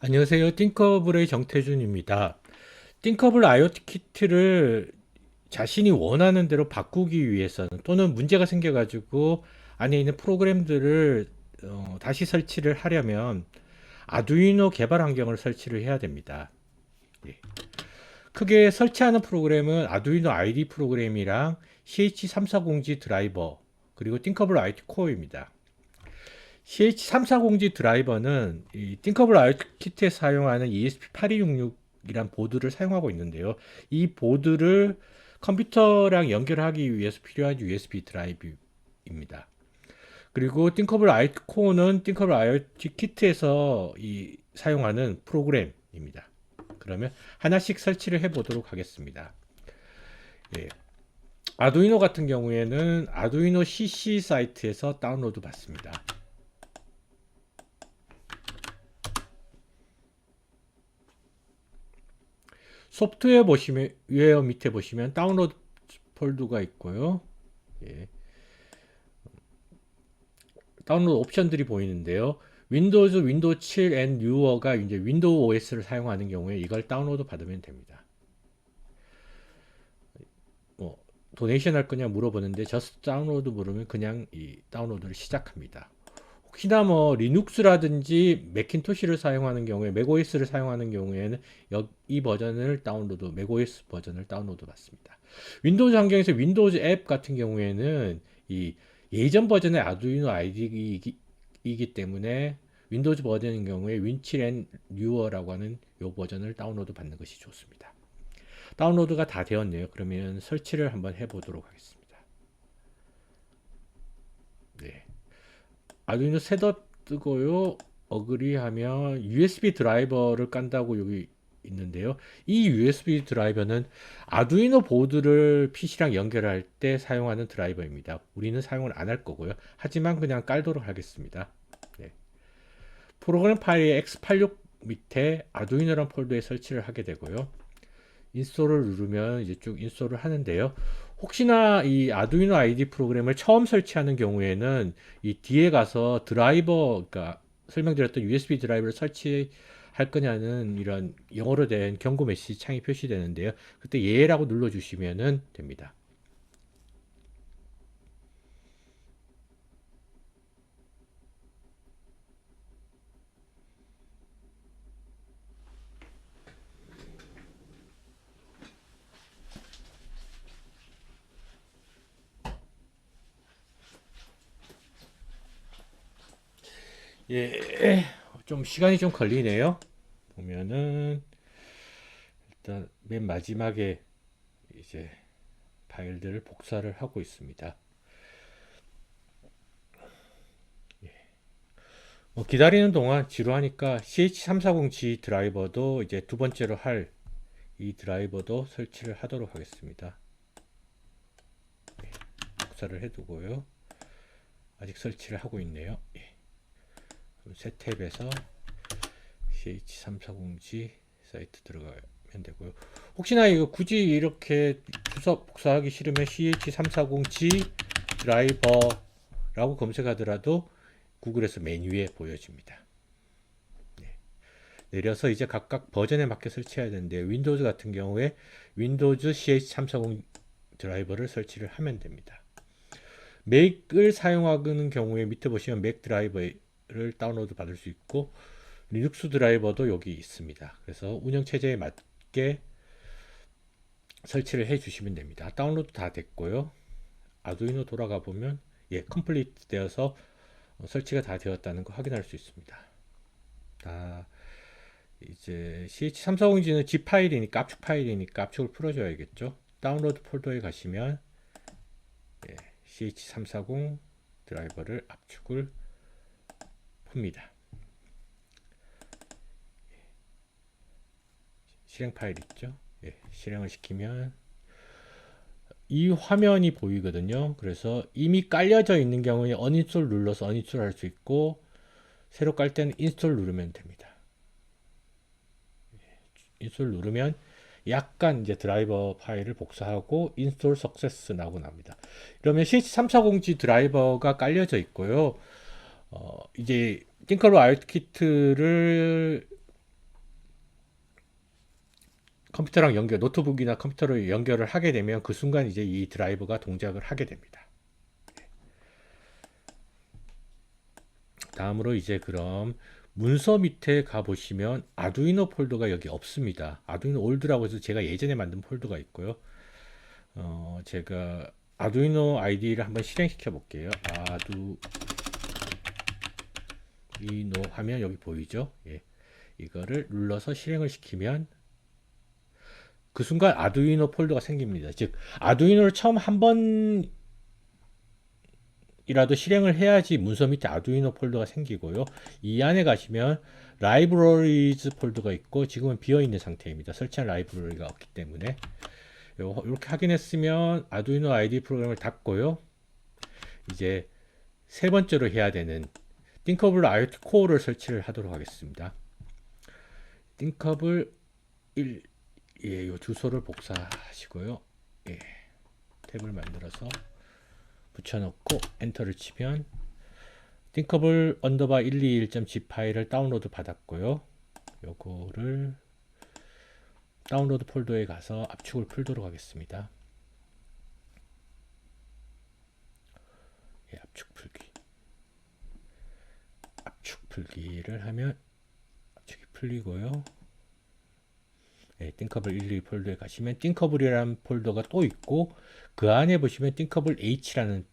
안녕하세요. 띵커블의 정태준입니다. 띵커블 IoT 키트를 자신이 원하는 대로 바꾸기 위해서는 또는 문제가 생겨가지고 안에 있는 프로그램들을 다시 설치를 하려면 아두이노 개발 환경을 설치를 해야 됩니다. 예. 크게 설치하는 프로그램은 아두이노 ID 프로그램이랑 CH340G 드라이버 그리고 띵커블 IoT 코어입니다. CH340G 드라이버는 이 띵커블 IoT 키트에 사용하는 ESP8266이란 보드를 사용하고 있는데요. 이 보드를 컴퓨터랑 연결하기 위해서 필요한 USB 드라이브입니다. 그리고 띵커블 IoT 코어는 띵커블 IoT 키트에서 사용하는 프로그램입니다. 그러면 하나씩 설치를 해보도록 하겠습니다. 예. 아두이노 같은 경우에는 아두이노 CC 사이트에서 다운로드 받습니다. 소프트웨어 보시면 웨어 밑에 보시면 다운로드 폴더가 있고요. 예. 다운로드 옵션들이 보이는데요. 윈도우 7 앤 뉴어가 이제 윈도우 OS를 사용하는 경우에 이걸 다운로드 받으면 됩니다. 뭐 도네이션 할 거냐 물어보는데 저스트 다운로드 물으면 그냥 이 다운로드를 시작합니다. 혹시나 뭐 리눅스라든지 맥킨토시를 사용하는 경우에 맥OS를 사용하는 경우에는 이 버전을 다운로드 맥OS 버전을 다운로드 받습니다. 윈도우즈 환경에서 윈도우즈 앱 같은 경우에는 이 예전 버전의 아두이노 IDE이기 때문에 윈도우즈 버전인 경우에 윈7 뉴어라고 하는 이 버전을 다운로드 받는 것이 좋습니다. 다운로드가 다 되었네요. 그러면 설치를 한번 해보도록 하겠습니다. 네. 아두이노 셋업 뜨고요. 어그리 하면 USB 드라이버를 깐다고 여기 있는데요. 이 USB 드라이버는 아두이노 보드를 PC랑 연결할 때 사용하는 드라이버입니다. 우리는 사용을 안 할 거고요. 하지만 그냥 깔도록 하겠습니다. 네. 프로그램 파일의 x86 밑에 아두이노란 폴더에 설치를 하게 되고요. 인스톨을 누르면 이제 쭉 인스톨을 하는데요. 혹시나 이 아두이노 ID 프로그램을 처음 설치하는 경우에는 이 뒤에 가서 드라이버, 그러니까 설명드렸던 USB 드라이버를 설치할 거냐는 이런 영어로 된 경고 메시지 창이 표시되는데요. 그때 예라고 눌러주시면 됩니다. 예, 좀 시간이 좀 걸리네요. 보면은 일단 맨 마지막에 이제 파일들을 복사를 하고 있습니다. 기다리는 동안 지루하니까 CH340G 드라이버도 이제 두 번째로 할 이 드라이버도 설치를 하도록 하겠습니다. 네, 복사를 해두고요. 아직 설치를 하고 있네요. 예. 새 탭에서 CH340G 사이트 들어가면 되고요. 혹시나 이거 굳이 이렇게 주소 복사하기 싫으면 CH340G 드라이버라고 검색하더라도 구글에서 메뉴에 보여집니다. 내려서 이제 각각 버전에 맞게 설치해야 되는데 윈도우즈 같은 경우에 윈도우즈 CH340 드라이버를 설치를 하면 됩니다. 맥을 사용하는 경우에 밑에 보시면 맥 드라이버를 다운로드 받을 수 있고 리눅스 드라이버도 여기 있습니다. 그래서 운영체제에 맞게 설치를 해 주시면 됩니다. 다운로드 다 됐고요. 아두이노 돌아가 보면 컴플리트 되어서 설치가 다 되었다는 거 확인할 수 있습니다. 다 이제 CH340G는 zip 파일이니까 압축 파일이니까 압축을 풀어줘야겠죠. 다운로드 폴더에 가시면 CH340 드라이버를 압축을 풉니다. 실행 파일 있죠. 실행을 시키면 이 화면이 보이거든요. 그래서 이미 깔려져 있는 경우에 어인스톨 눌러서 어인스톨 할 수 있고 새로 깔 때는 인스톨 누르면 됩니다. 인스톨 누르면 약간 이제 드라이버 파일을 복사하고 인스톨 석세스 나오고 납니다. 그러면 CH340G 드라이버가 깔려져 있고요. 이제 띵커블 IoT 키트를 컴퓨터랑 연결, 노트북이나 컴퓨터로 연결을 하게 되면 그 순간 이제 이 드라이버가 동작을 하게 됩니다. 다음으로 이제 그럼 문서 밑에 가 보시면 아두이노 폴더가 여기 없습니다. 아두이노 올드라고 해서 제가 예전에 만든 폴더가 있고요. 제가 아두이노 IDE를 한번 실행시켜 볼게요. 아두이노 하면 여기 보이죠? 예. 이거를 눌러서 실행을 시키면 그 순간 아두이노 폴더가 생깁니다. 즉 아두이노를 처음 한 번이라도 실행을 해야지 문서 밑에 아두이노 폴더가 생기고요. 이 안에 가시면 라이브러리즈 폴더가 있고 지금은 비어 있는 상태입니다. 설치한 라이브러리가 없기 때문에 이렇게 확인했으면 아두이노 IDE 프로그램을 닫고요. 이제 세 번째로 해야 되는 띵커블 IoT 코어를 설치를 하도록 하겠습니다. 띵커블 1, 예, 요 주소를 복사하시고요. 예, 탭을 만들어서 붙여놓고 엔터를 치면 띵커블 언더바 121.zip 파일을 다운로드 받았고요. 요거를 다운로드 폴더에 가서 압축을 풀도록 하겠습니다. 예, 압축 풀기를 하면 압축이 풀리고요. 예, 띵커블 112 폴더에 가시면 띵커블이라는 폴더가 또 있고 그 안에 보시면 띵커블 H라는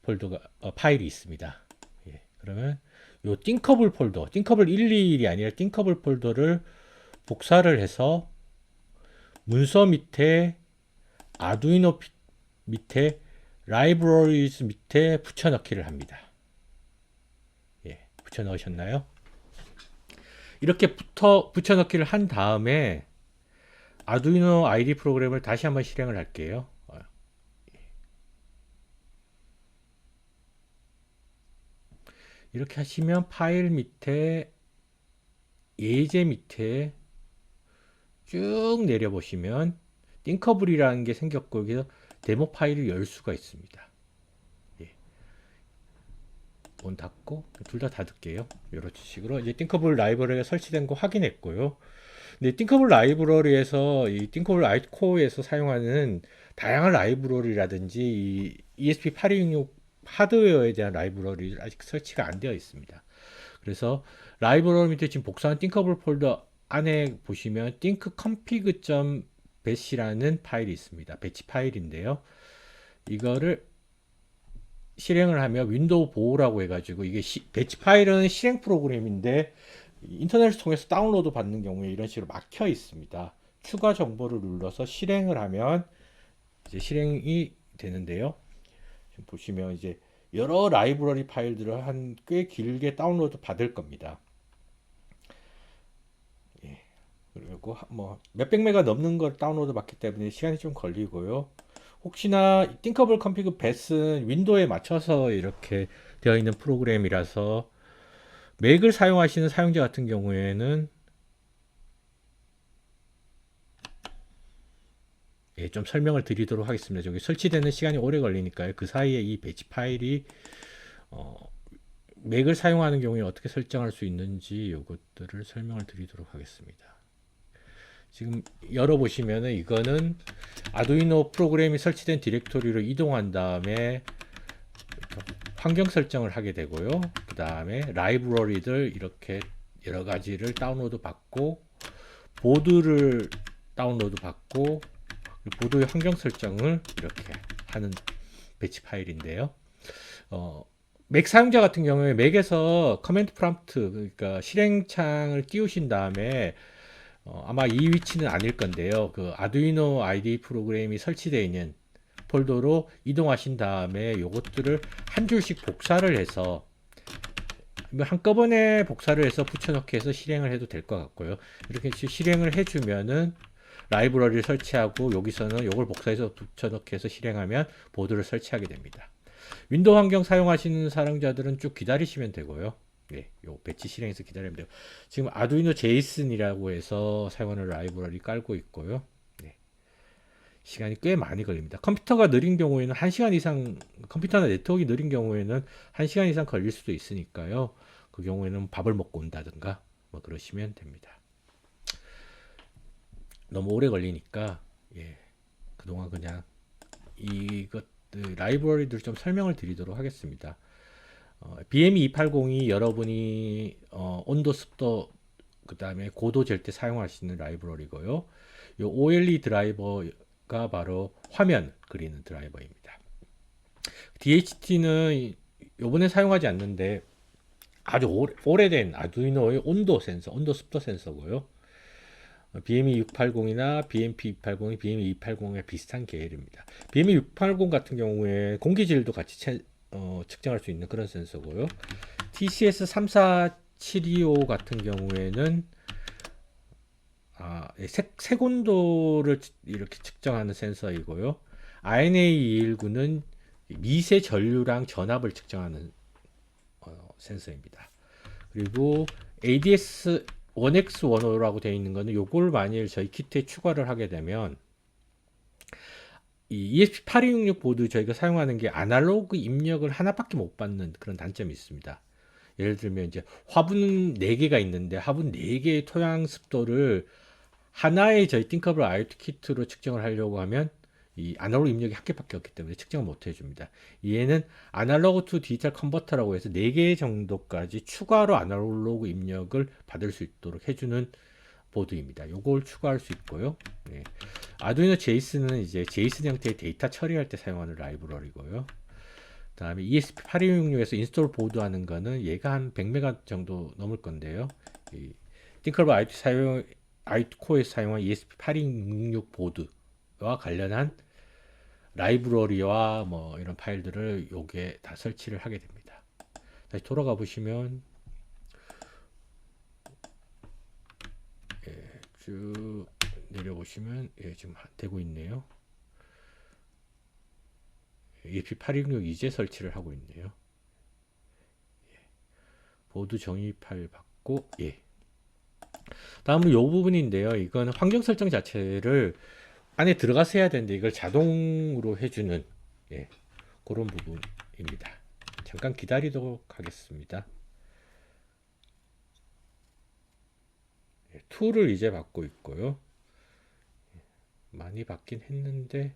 폴더가 파일이 있습니다. 예, 그러면 요 띵커블 폴더, 띵커블 121이 아니라 띵커블 폴더를 복사를 해서 문서 밑에 아두이노 밑에 라이브러리즈 밑에 붙여넣기를 합니다. 예, 붙여넣으셨나요? 이렇게 붙여넣기를 한 다음에 아두이노 IDE 프로그램을 다시 한번 실행을 할게요. 이렇게 하시면 파일 밑에 예제 밑에 쭉 내려보시면 띵커블이라는 게 생겼고 여기서 데모 파일을 열 수가 있습니다. 예. 문 닫고 둘 다 닫을게요. 이런 식으로 이제 띵커블 라이브러리가 설치된 거 확인했고요. 근데 띵커블 라이브러리에서 이 띵커블 IoT 코어에서 사용하는 다양한 라이브러리라든지 이 ESP8266 하드웨어에 대한 라이브러리 아직 설치가 안 되어 있습니다. 그래서 라이브러리 밑에 지금 복사한 띵커블 폴더 안에 보시면 thinkconfig.batch라는 파일이 있습니다. 배치 파일인데요. 이거를 실행을 하면 윈도우 보호라고 해가지고 이게 배치 파일은 실행 프로그램인데 인터넷을 통해서 다운로드 받는 경우에 이런 식으로 막혀 있습니다. 추가 정보를 눌러서 실행을 하면 이제 실행이 되는데요. 지금 보시면 이제 여러 라이브러리 파일들을 한 꽤 길게 다운로드 받을 겁니다. 예. 그리고 뭐 몇백 메가 넘는 걸 다운로드 받기 때문에 시간이 좀 걸리고요. 혹시나 띵커블 컨피그 뱃은 윈도우에 맞춰서 이렇게 되어 있는 프로그램이라서 맥을 사용하시는 사용자 같은 경우에는 예, 좀 설명을 드리도록 하겠습니다. 저기 설치되는 시간이 오래 걸리니까요. 그 사이에 이 배치 파일이 맥을 사용하는 경우에 어떻게 설정할 수 있는지 이것들을 설명을 드리도록 하겠습니다. 지금 열어보시면은 이거는 아두이노 프로그램이 설치된 디렉토리로 이동한 다음에 환경 설정을 하게 되고요. 그 다음에 라이브러리들 이렇게 여러 가지를 다운로드 받고 보드를 다운로드 받고 보드의 환경 설정을 이렇게 하는 배치 파일인데요. 맥 사용자 같은 경우에 맥에서 커맨드 프롬프트 그러니까 실행창을 띄우신 다음에 아마 이 위치는 아닐 건데요. 그 아두이노 IDE 프로그램이 설치되어 있는 폴더로 이동하신 다음에 요것들을 한 줄씩 복사를 해서 한꺼번에 복사를 해서 붙여넣기 해서 실행을 해도 될 것 같고요. 이렇게 실행을 해주면은 라이브러리를 설치하고 여기서는 요걸 복사해서 붙여넣기 해서 실행하면 보드를 설치하게 됩니다. 윈도우 환경 사용하시는 사용자들은 쭉 기다리시면 되고요. 네, 요 배치 실행해서 기다리면 돼요. 지금 아두이노 제이슨이라고 해서 사용하는 라이브러리 깔고 있고요. 네, 시간이 꽤 많이 걸립니다. 컴퓨터가 느린 경우에는 1시간 이상, 컴퓨터나 네트워크가 느린 경우에는 1시간 이상 걸릴 수도 있으니까요. 그 경우에는 밥을 먹고 온다든가 뭐 그러시면 됩니다. 너무 오래 걸리니까 예, 그동안 그냥 이것들 라이브러리들 좀 설명을 드리도록 하겠습니다. BME280이 여러분이 온도, 습도, 그 다음에 고도 잴 때 사용할 수 있는 라이브러리고요. 이 OLE 드라이버가 바로 화면 그리는 드라이버입니다. DHT는 요번에 사용하지 않는데 아주 오래된 아두이노의 온도 센서, 온도 습도 센서고요. BME680이나 BMP280이 BME280에 비슷한 계열입니다. BME680 같은 경우에 공기질도 같이 측정할 수 있는 그런 센서고요. TCS34725 같은 경우에는 색온도를 이렇게 측정하는 센서이고요. RNA219는 미세 전류랑 전압을 측정하는 센서입니다. 그리고 ADS 1X15라고 되어 있는 거는 요걸 만일 저희 키트에 추가를 하게 되면 이 ESP8266 보드 저희가 사용하는 게 아날로그 입력을 하나밖에 못 받는 그런 단점이 있습니다. 예를 들면 이제 화분 4개가 있는데 화분 4개의 토양 습도를 하나의 저희 띵커블 IoT 키트로 측정을 하려고 하면 이 아날로그 입력이 한 개밖에 없기 때문에 측정을 못 해줍니다. 얘는 아날로그 투 디지털 컨버터라고 해서 4개 정도까지 추가로 아날로그 입력을 받을 수 있도록 해주는 보드입니다. 요걸 추가할 수 있고요. 네. 아두이노 제이슨은 이제 제이슨 형태의 데이터 처리할 때 사용하는 라이브러리고요. 그 다음에 ESP8266에서 인스톨 보드 하는 거는 얘가 한 100메가 정도 넘을 건데요. 띵커블 IoT 코어에서 사용한 ESP8266 보드와 관련한 라이브러리와 뭐 이런 파일들을 요게 다 설치를 하게 됩니다. 다시 돌아가 보시면 쭉 내려보시면 지금 되고 있네요. ESP8266 이제 설치를 하고 있네요. 보드 정의 파일 받고 다음은 이 부분인데요. 이건 환경 설정 자체를 안에 들어가서 해야 되는데 이걸 자동으로 해주는 그런 부분입니다. 잠깐 기다리도록 하겠습니다. 툴을 이제 받고 있고요. 많이 받긴 했는데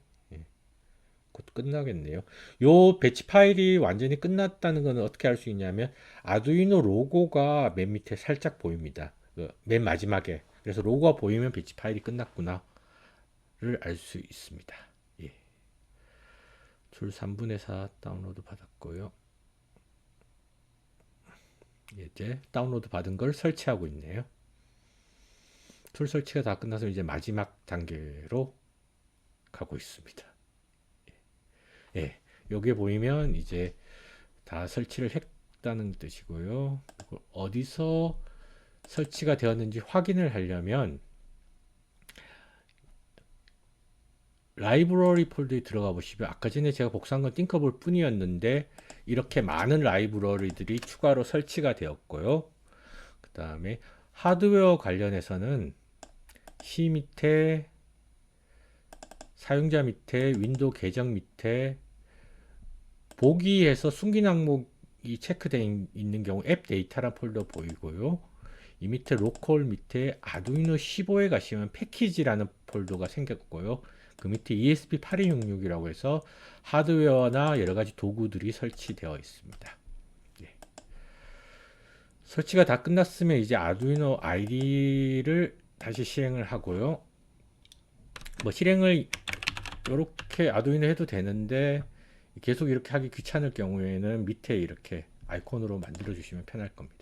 곧 끝나겠네요. 요 배치 파일이 완전히 끝났다는 것은 어떻게 알 수 있냐면 아두이노 로고가 맨 밑에 살짝 보입니다. 맨 마지막에. 그래서 로고가 보이면 배치 파일이 끝났구나 를 알 수 있습니다. 툴 3분의 4 다운로드 받았고요. 이제 다운로드 받은 걸 설치하고 있네요. 툴 설치가 다 끝나서 이제 마지막 단계로 가고 있습니다. 여기에 보이면 이제 다 설치를 했다는 뜻이고요. 어디서 설치가 되었는지 확인을 하려면 라이브러리 폴더에 들어가 보시면 아까 전에 제가 복사한 건 띵커볼 뿐이었는데 이렇게 많은 라이브러리들이 추가로 설치가 되었고요. 그 다음에 하드웨어 관련해서는 C 밑에 사용자 밑에 윈도우 계정 밑에 보기에서 숨긴 항목이 체크되어 있는 경우 앱 데이터란 폴더 보이고요. 이 밑에 로컬 밑에 아두이노 15에 가시면 패키지라는 폴더가 생겼고요. 그 밑에 ESP8266이라고 해서 하드웨어나 여러가지 도구들이 설치되어 있습니다. 설치가 다 끝났으면 이제 아두이노 ID를 다시 실행을 하고요. 뭐 실행을 이렇게 아두이노 해도 되는데 계속 이렇게 하기 귀찮을 경우에는 밑에 이렇게 아이콘으로 만들어 주시면 편할 겁니다.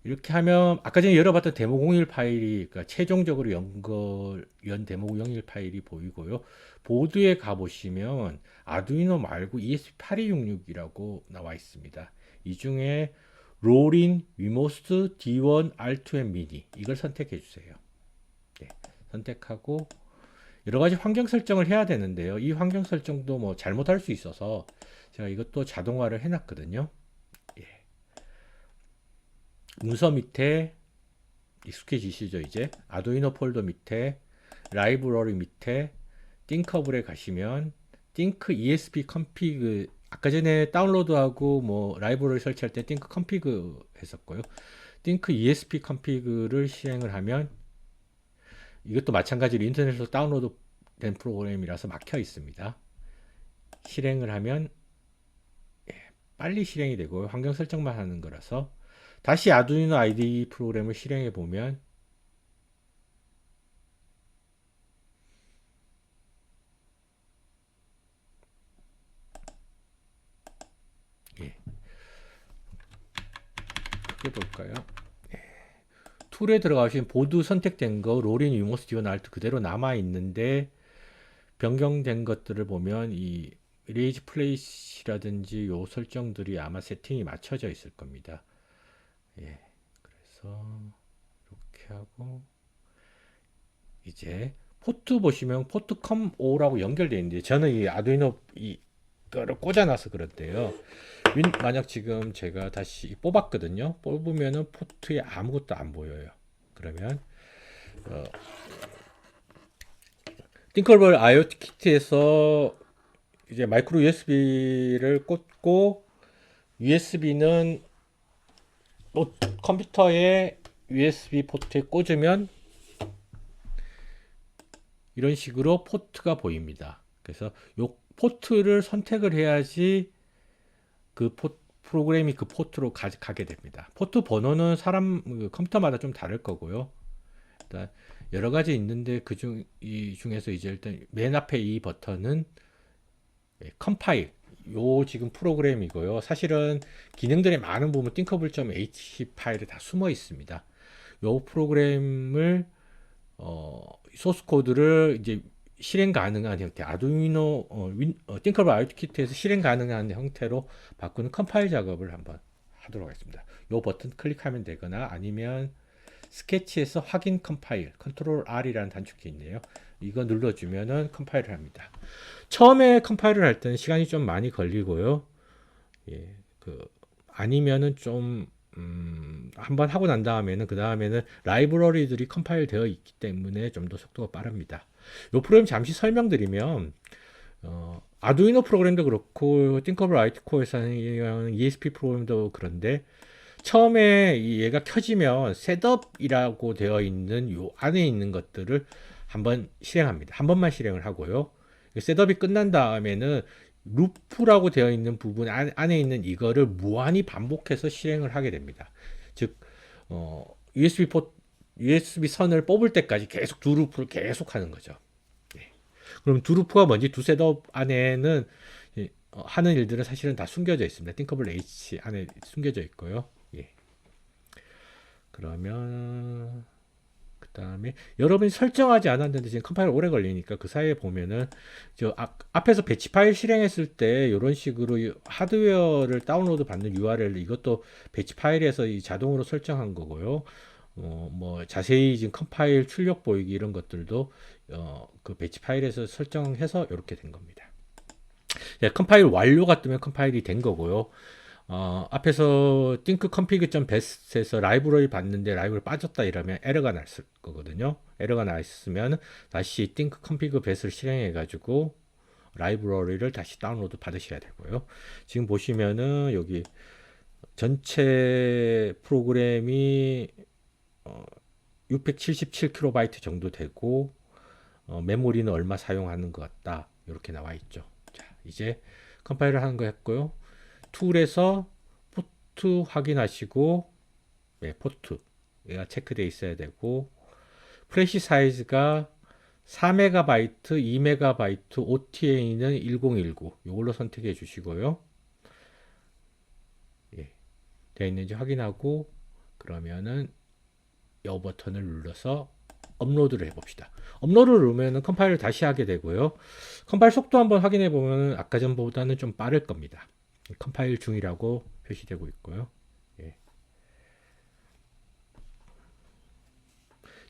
이렇게 하면 아까 전에 열어봤던 데모01 파일이 그러니까 최종적으로 연 데모01 파일이 보이고요. 보드에 가보시면 아두이노 말고 ESP8266이라고 나와 있습니다. 이 중에 롤인, 위모스트, D1, R2M 미니 이걸 선택해 주세요. 선택하고 여러가지 환경 설정을 해야 되는데요. 이 환경 설정도 뭐 잘못할 수 있어서 제가 이것도 자동화를 해놨거든요. 문서 밑에 익숙해지시죠 이제 아두이노 폴더 밑에 라이브러리 밑에 띵커블에 가시면 띵크 ESP 컨피그 아까 전에 다운로드하고 뭐 라이브러리 설치할 때 띵크 컨피그 했었고요. 띵크 ESP 컨피그를 실행을 하면 이것도 마찬가지로 인터넷에서 다운로드 된 프로그램이라서 막혀 있습니다. 실행을 하면 빨리 실행이 되고 환경 설정만 하는 거라서 다시 아두이노 IDE 프로그램을 실행해 보면 예, 크게 볼까요? 툴에 들어가시면 보드 선택된 거 롤인 유모스 지원 알트 그대로 남아 있는데 변경된 것들을 보면 이 레이즈 플레이시라든지 요 설정들이 아마 세팅이 맞춰져 있을 겁니다. 예, 그래서 이렇게 하고 이제 포트 보시면 포트 컴5라고 연결되어 있는데 저는 이 아두이노 이거를 꽂아놔서 그런데요. 만약 지금 제가 다시 뽑았거든요. 뽑으면은 포트에 아무것도 안 보여요. 그러면 띵커벨 IoT 키트에서 이제 마이크로 USB를 꽂고 USB는 컴퓨터에 USB 포트에 꽂으면 이런 식으로 포트가 보입니다. 그래서 요 포트를 선택을 해야지 그 프로그램이 그 포트로 가게 됩니다. 포트 번호는 컴퓨터마다 좀 다를 거고요. 일단 여러 가지 있는데 이 중에서 이제 일단 맨 앞에 이 버튼은 컴파일 요 지금 프로그램이고요. 사실은 기능들의 많은 부분 thinkable.h 파일에 다 숨어 있습니다. 요 프로그램을 소스 코드를 이제 실행 가능한 형태, 아두이노 thinkable IoT 키트에서 실행 가능한 형태로 바꾸는 컴파일 작업을 한번 하도록 하겠습니다. 요 버튼 클릭하면 되거나 아니면 스케치에서 확인 컴파일, 컨트롤 R이라는 단축키 있네요. 이거 눌러주면은 컴파일을 합니다. 처음에 컴파일을 할 때는 시간이 좀 많이 걸리고요. 예, 아니면은 좀 한번 하고 난 다음에는 그 다음에는 라이브러리들이 컴파일 되어 있기 때문에 좀 더 속도가 빠릅니다. 이 프로그램 잠시 설명드리면 아두이노 프로그램도 그렇고 띵커블 IoT 코어에서 하는 ESP 프로그램도 그런데 처음에 얘가 켜지면 셋업이라고 되어 있는 요 안에 있는 것들을 한번 실행합니다. 한 번만 실행을 하고요. 셋업이 끝난 다음에는 루프라고 되어 있는 부분 안에 있는 이거를 무한히 반복해서 실행을 하게 됩니다. 즉 USB 선을 뽑을 때까지 계속 두 루프를 계속 하는 거죠. 네. 그럼 두 루프가 뭔지 두 셋업 안에는 하는 일들은 사실은 다 숨겨져 있습니다. 띵커블 H 안에 숨겨져 있고요. 예. 그러면 그 다음에 여러분이 설정하지 않았는데 지금 컴파일 오래 걸리니까 그 사이에 보면은 앞에서 배치 파일 실행했을 때 이런 식으로 하드웨어를 다운로드 받는 URL 이것도 배치 파일에서 자동으로 설정한 거고요. 뭐 자세히 지금 컴파일 출력 보이기 이런 것들도 그 배치 파일에서 설정해서 이렇게 된 겁니다. 예, 컴파일 완료가 뜨면 컴파일이 된 거고요. 앞에서 think config.best에서 라이브러리 봤는데 라이브러리 빠졌다 이러면 에러가 날 거거든요. 에러가 났으면 다시 think config best를 실행해 가지고 라이브러리를 다시 다운로드 받으셔야 되고요. 지금 보시면은 여기 전체 프로그램이 677KB 정도 되고 메모리는 얼마 사용하는 것 같다 이렇게 나와 있죠. 자, 이제 컴파일을 하는 거 했고요. 툴에서 포트 확인하시고 포트 얘가 체크되어 있어야 되고 프레시 사이즈가 4MB, 2MB, OTA는 1019 이걸로 선택해 주시고요. 예, 되어 있는지 확인하고 그러면은 이 버튼을 눌러서 업로드를 해봅시다. 업로드를 누르면 컴파일을 다시 하게 되고요. 컴파일 속도 한번 확인해 보면 아까 전보다는 좀 빠를 겁니다. 컴파일 중이라고 표시되고 있고요. 예.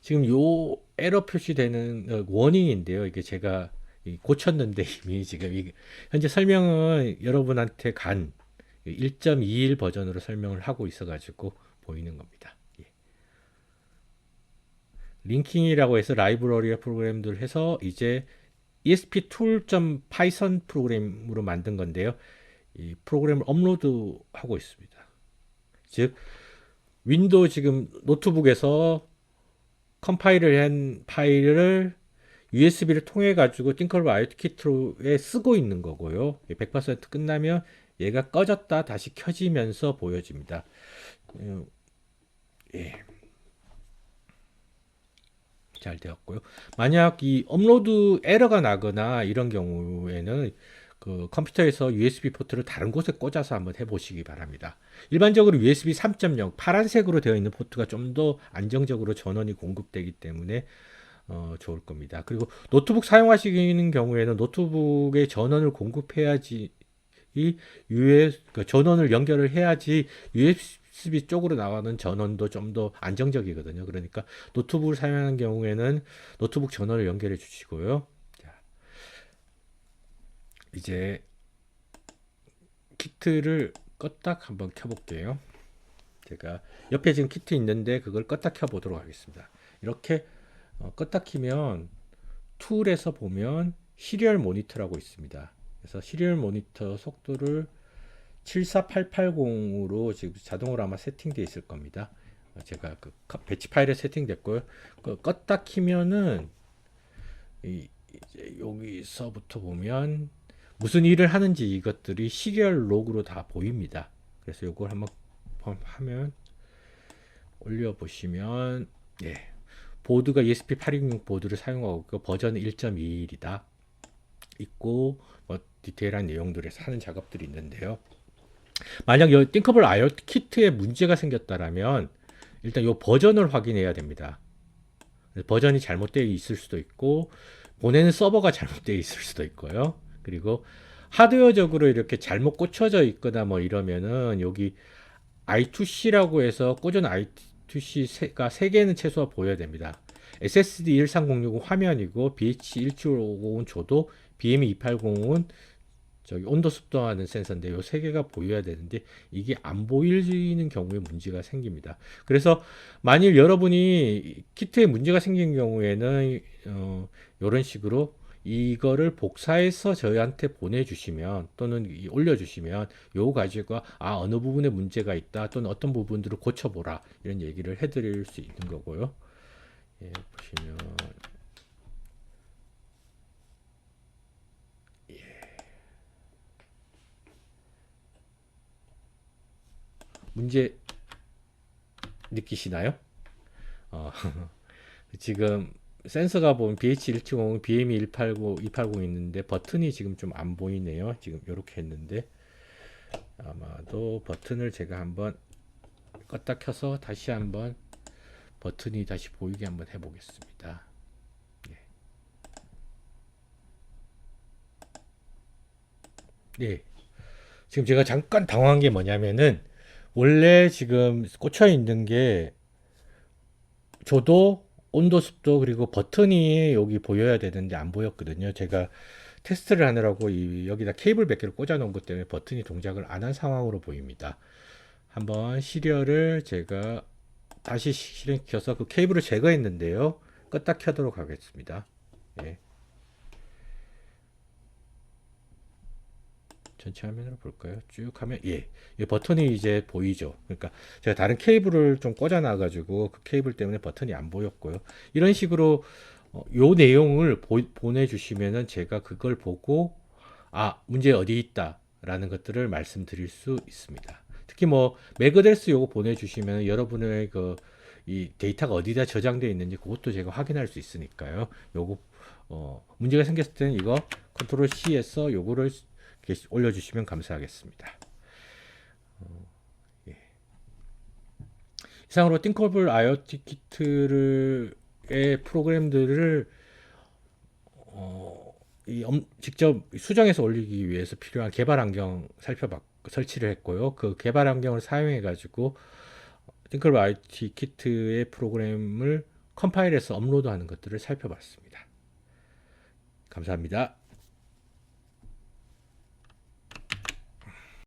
지금 요 에러 표시되는 워닝인데요. 이게 제가 고쳤는데 이미 지금 현재 설명은 여러분한테 간 1.21 버전으로 설명을 하고 있어가지고 보이는 겁니다. 예. 링킹이라고 해서 라이브러리와 프로그램들 해서 이제 ESP tool.python 프로그램으로 만든 건데요. 이 프로그램을 업로드하고 있습니다. 즉 윈도우 지금 노트북에서 컴파일을 한 파일을 USB를 통해 가지고 띵커벨 IoT 키트에 쓰고 있는 거고요. 100% 끝나면 얘가 꺼졌다 다시 켜지면서 보여집니다. 예, 잘 되었고요. 만약 이 업로드 에러가 나거나 이런 경우에는 그 컴퓨터에서 USB 포트를 다른 곳에 꽂아서 한번 해보시기 바랍니다. 일반적으로 USB 3.0 파란색으로 되어 있는 포트가 좀 더 안정적으로 전원이 공급되기 때문에 좋을 겁니다. 그리고 노트북 사용하시는 경우에는 노트북에 전원을 공급해야지 이 그 전원을 연결을 해야지 USB 쪽으로 나가는 전원도 좀 더 안정적이거든요. 그러니까 노트북을 사용하는 경우에는 노트북 전원을 연결해 주시고요. 자, 이제 키트를 껐다 한번 켜볼게요. 제가 옆에 지금 키트 있는데 그걸 껐다 켜보도록 하겠습니다. 이렇게 껐다 키면 툴에서 보면 시리얼 모니터라고 있습니다. 그래서 시리얼 모니터 속도를 74880으로 지금 자동으로 아마 세팅되어 있을 겁니다. 제가 그 배치 파일에 세팅됐고요. 껐다 키면은 이제 여기서부터 보면 무슨 일을 하는지 이것들이 시리얼 로그로 다 보입니다. 그래서 이걸 한번 하면 올려보시면 예, 보드가 ESP866 보드를 사용하고 있고 버전은 1.21이다 있고 뭐 디테일한 내용들을 하는 작업들이 있는데요. 만약 이 띵커벨 IoT 키트에 문제가 생겼다라면 일단 이 버전을 확인해야 됩니다. 버전이 잘못되어 있을 수도 있고 보내는 서버가 잘못되어 있을 수도 있고요. 그리고 하드웨어적으로 이렇게 잘못 꽂혀져 있거나 뭐 이러면은 여기 I2C라고 해서 꽂은 I2C가 3개는 최소한 보여야 됩니다. SSD 13060은 화면이고 BH1750은 조도, BM280은 저기 온도 습도하는 센서인데 요 세 개가 보여야 되는데 이게 안 보이는 경우에 문제가 생깁니다. 그래서 만일 여러분이 키트에 문제가 생긴 경우에는 이런 식으로 이거를 복사해서 저희한테 보내주시면 또는 올려주시면 요거 가지고 어느 부분에 문제가 있다 또는 어떤 부분들을 고쳐보라 이런 얘기를 해드릴 수 있는 거고요. 예, 보시면 문제 느끼시나요? 어, 지금 센서가 보면 BH170, BM180, 280 있는데 버튼이 지금 좀 안 보이네요. 지금 이렇게 했는데 아마도 버튼을 제가 한번 껐다 켜서 다시 한번 버튼이 다시 보이게 한번 해보겠습니다. 예. 예. 지금 제가 잠깐 당황한 게 뭐냐면은 원래 지금 꽂혀 있는 게 저도 온도 습도 그리고 버튼이 여기 보여야 되는데 안 보였거든요. 제가 테스트를 하느라고 여기다 케이블 몇 개를 꽂아 놓은 것 때문에 버튼이 동작을 안 한 상황으로 보입니다. 한번 시리얼을 제가 다시 실행시켜서 그 케이블을 제거했는데요. 껐다 켜도록 하겠습니다. 예. 전체 화면으로 볼까요? 쭉 하면 이 버튼이 이제 보이죠. 그러니까 제가 다른 케이블을 좀 꽂아 놔 가지고 그 케이블 때문에 버튼이 안 보였고요. 이런 식으로 요 내용을 보내주시면은 제가 그걸 보고 문제 어디 있다 라는 것들을 말씀드릴 수 있습니다. 특히 뭐 맥어드레스 요거 보내주시면 여러분의 그 이 데이터가 어디다 저장되어 있는지 그것도 제가 확인할 수 있으니까요. 요거 문제가 생겼을 때는 이거 컨트롤 C에서 요거를 올려주시면 감사하겠습니다. 예. 이상으로 띵커벨 IoT 키트의 프로그램들을 직접 수정해서 올리기 위해서 필요한 개발 환경 설치를 했고요. 그 개발 환경을 사용해 가지고 띵커벨 IoT 키트의 프로그램을 컴파일해서 업로드하는 것들을 살펴봤습니다. 감사합니다.